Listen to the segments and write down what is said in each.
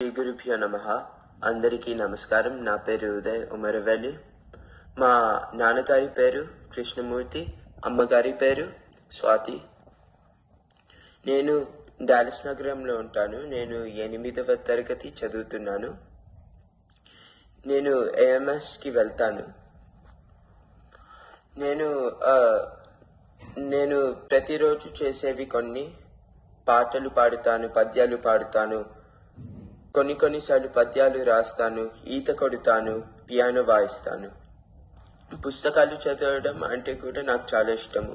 శ్రీ గురుభ్యో నమః. అందరికీ నమస్కారం. నా పేరు ఉదయ్ ఉమరవెల్లి. మా నాన్నగారి పేరు కృష్ణమూర్తి, అమ్మగారి పేరు స్వాతి. నేను డాలస్ నగరంలో ఉంటాను. నేను 8వ తరగతి చదువుతున్నాను. నేను AMSకి వెళ్తాను. నేను ప్రతిరోజు చేసేవి కొన్ని పాటలు పాడుతాను, పద్యాలు పాడుతాను. కొన్నిసార్లు పద్యాలు రాస్తాను, ఈత కొడతాను, పియానో వాయిస్తాను. పుస్తకాలు చదవడం అంటే కూడా నాకు చాలా ఇష్టము.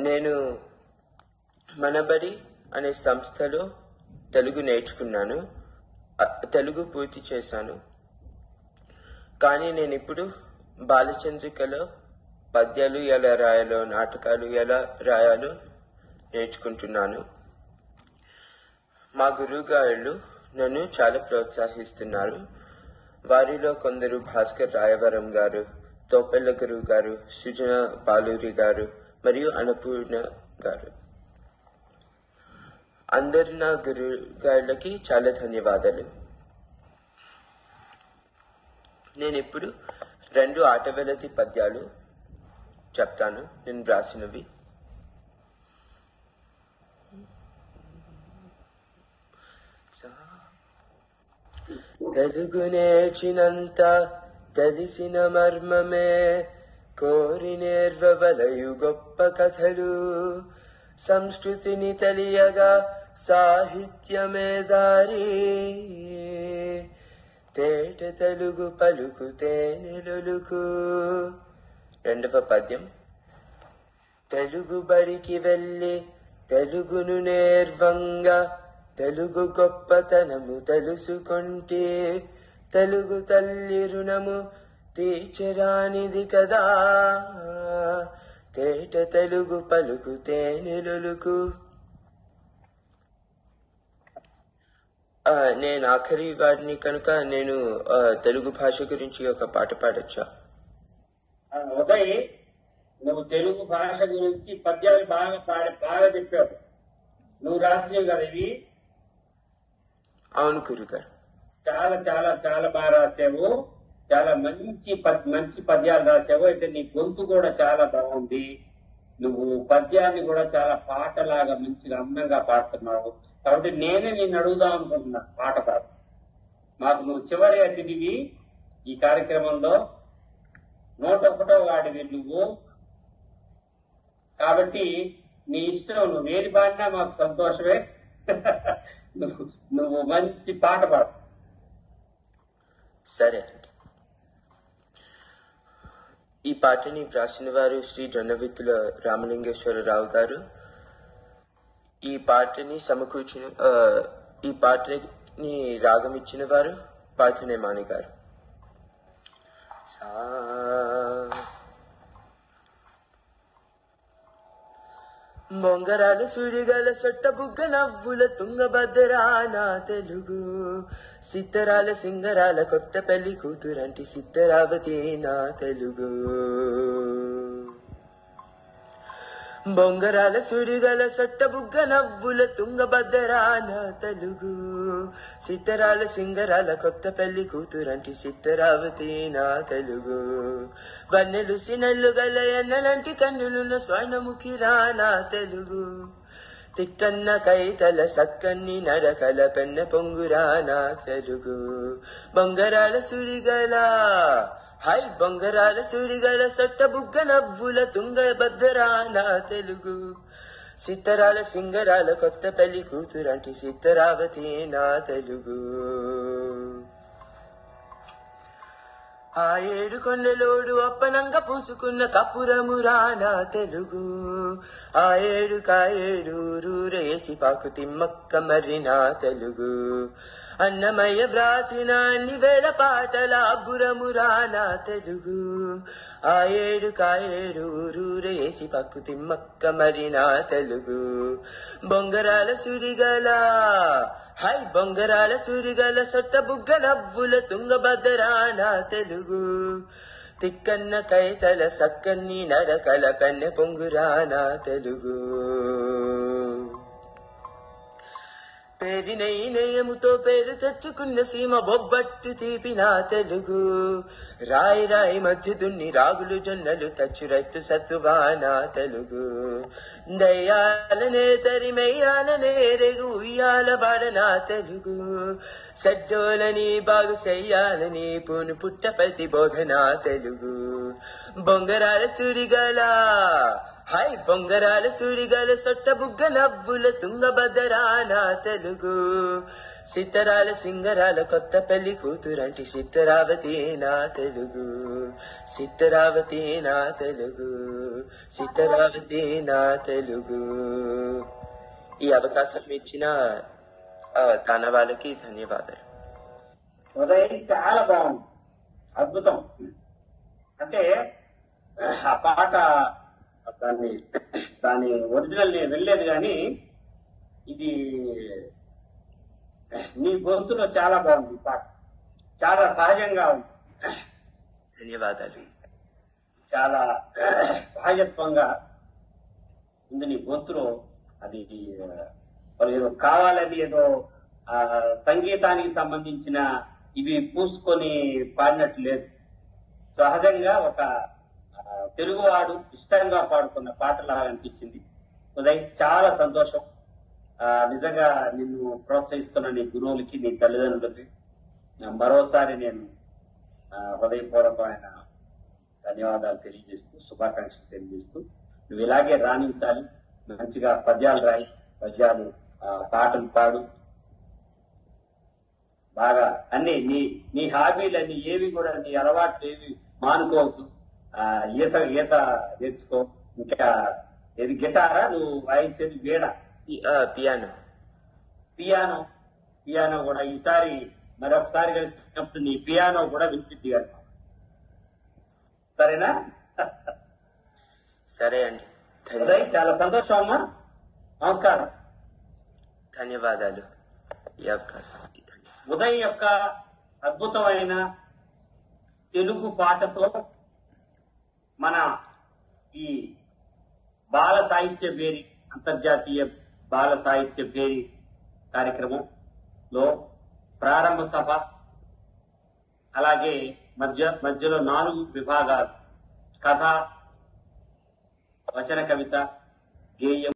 నేను మనబడి అనే సంస్థలో తెలుగు నేర్చుకున్నాను, తెలుగు పూర్తి చేశాను. కానీ నేను ఇప్పుడు బాలచంద్రికలో పద్యాలు ఎలా రాయాలో, నాటకాలు ఎలా రాయాలో నేర్చుకుంటున్నాను. మా గురువుగారు నన్ను చాలా ప్రోత్సహిస్తున్నారు. వారిలో కొందరు భాస్కర్ రాయవరం గారు, తోపెల్ల గురువు గారు, సుజన బాలూరి గారు మరియు అన్నపూర్ణ గారు. అందరు నా గురువుగారులకి చాలా ధన్యవాదాలు. నేను ఇప్పుడు 2 ఆటవెలతి పద్యాలు చెప్తాను, నేను వ్రాసినవి. తెలుగు నేర్చినంత తెలిసిన మర్మమే కోరి నేర్వవలయు గొప్ప కథలు. సంస్కృతిని తెలియగా సాహిత్యమే దారి. తేట తెలుగు పలుకు తేనెలొలుకు. 2వ పద్యం. తెలుగు బడికి వెళ్ళి తెలుగును నేర్వంగా తెలుగు గొప్పతనము తెలుసుకొంటే తెలుగు తల్లి రుణము తీర్చరానిది కదా. తేట తెలుగు పలుకు తేనెలొలుకు. నేను ఆఖరి వాడిని కనుక నేను తెలుగు భాష గురించి ఒక పాట పాడొచ్చా? ఉదయ్, నువ్వు తెలుగు భాష గురించి పద్యాలు బాగా చెప్పావు. నువ్వు రాసినవి కదా ఇవి? అవును గురుగారు. చాలా చాలా చాలా బాగా రాసావు. చాలా మంచి పద్యాలు రాసావు. అయితే నీ గొంతు కూడా చాలా బాగుంది. నువ్వు పద్యాన్ని కూడా చాలా పాటలాగా మంచిగా అందంగా పాడుతున్నావు. కాబట్టి నేనే నిన్ను అడుగుదాం అనుకుంటున్నా, పాట పాడు. మాకు నువ్వు చివరి అతిథివి ఈ కార్యక్రమంలో. 101వ వాడివి నువ్వు. కాబట్టి నీ ఇష్టం, నువ్వు ఏది పాడినా మాకు సంతోషమే. నువ్వు మంచి పాట పాడు. సరే. ఈ పాటని వ్రాసిన వారు శ్రీ జొన్నవిత్తుల రామలింగేశ్వరరావు గారు. ఈ పాటని రాగం ఇచ్చిన వారు పార్థనేమాని గారు. బొంగరాల సుడిగల సొట్ట బుగ్గ నవ్వుల తుంగభద్రాన తెలుగు. సిత్తరాల సింగరాల కొత్త పెళ్లి కూతురంటి సిత్తరావతి నా తెలుగు. బొంగరాల సుడిగల సొట్ట బుగ్గ నవ్వుల తుంగభద్రాన తెలుగు. సిత్తరాల సింగరాల కొత్త పెళ్లి కూతురంటి సిత్తరావతి నా తెలుగు. వన్నెలు సినల్లు గల ఎన్నలంటి కన్నులున్న స్వర్ణముఖి రానా తెలుగు. తిక్కన్న కైతల సక్కన్ని నడకల పెన్న పొంగురానా తెలుగు. బొంగరాల సుడిగల బొంగరాల సుడిగల సొట్ట బుగ్గ నవ్వుల తుంగభద్రాన తెలుగు. సిత్తరాల సింగరాల కొత్త పెళ్లి కూతురంటి సిత్తరావతి నా తెలుగు. ఆ 7 కొండలోడు అప్పనంగా పూసుకున్న కపురము రానా తెలుగు. ఆ 7 కాయేడు రూరేసి పాకు తిమ్మక్క మరి నా తెలుగు. అన్నమయ్య వ్రాసిన అన్ని వేల పాటల అబ్బురము రానా తెలుగు. ఆ 7 కాయేడు రూరేసి పాకు తిమ్మక్క మరి నా తెలుగు. బొంగరాల సుడిగల బొంగరాల సుడిగల సొట్ట బుగ్గ నవ్వుల తుంగభద్రాన తెలుగు. తిక్కన్న కైతల సక్కన్ని నడకల పెన్నె పొంగురానా తెలుగు. పేరినైనయముతో పేరు తెచ్చుకున్న సీమ బొబ్బట్టు తీపి నా తెలుగు. రాయి రాయి మధ్య దున్ని రాగులు జొన్నలు తచ్చు రైతు సత్తువా నా తెలుగు. దయ్యాలనే తరిమెయ్యాలనే రేగు ఉయ్యాల వాడ నా తెలుగు. సడ్డోలని బాగు చెయ్యాలని పూను పుట్ట ప్రతి బోధ నా తెలుగు. బొంగరాల సుడిగల హై బొంగరాల సుడిగల సొట్ట బుగ్గ నవ్వుల తుంగభద్రా నా తెలుగు. సిత్తరాల సింగరాల కొత్త పెళ్లి కూతురంటి సిత్తరావతి నా తెలుగు. సిత్తరావతి నా తెలుగు. సిత్తరావతి నా తెలుగు. ఈ అవకాశం ఇచ్చిన తన వాళ్ళకి ధన్యవాదాలు. ఉదయం చాలా బాగుంది, అద్భుతం. అంటే ఆ పాట దాని ఒరిజినల్ నేను వెళ్ళలేదు, కానీ ఇది నీ గొంతులో చాలా బాగుంది. పాట చాలా సహజంగా ఉంది. ధన్యవాదాలు. చాలా సహజత్వంగా ఉంది నీ గొంతులో. అది ఏదో కావాలని ఏదో సంగీతానికి సంబంధించిన ఇవి పూసుకొని పాడినట్టు లేదు. సహజంగా ఒక తెలుగువాడు ఇష్టంగా పాడుకున్న పాటలాగా అనిపించింది. ఉదయ్ చాలా సంతోషం. నిజంగా నిన్ను ప్రోత్సహిస్తున్న నీ గురువులకి, నీ తల్లిదండ్రులకి మరోసారి నేను హృదయపూర్వకమైన ధన్యవాదాలు తెలియజేస్తూ, శుభాకాంక్షలు తెలియజేస్తూ, నువ్వు ఇలాగే రాణించాలి. మంచిగా పద్యాలు రాయి, పద్యాలు పాటలు పాడు. బాగా అన్ని నీ హాబీలన్నీ ఏవి కూడా, నీ అలవాట్లు ఏవి మానుకోవద్దు. ఈత నేర్చుకో. ఇంకా ఏది గిటారా నువ్వు వాయించేది? వేడ పియానో. పియానో పియానో కూడా ఈసారి మరొకసారి కలిసినప్పుడు నీ పియానో కూడా వినిపిద్ది కదా. సరేనా? సరే అండి. చాలా సంతోషం అమ్మా. నమస్కారం. ధన్యవాదాలు ఈ అవకాశానికి. ఉదయ్ యొక్క అద్భుతమైన తెలుగు పాటతో మన ఈ బాల సాహిత్య భేరి, అంతర్జాతీయ బాల సాహిత్య భేరి కార్యక్రమంలో ప్రారంభ సభ, అలాగే మధ్యలో 4 విభాగాలు: కథ, వచన కవిత, గేయం,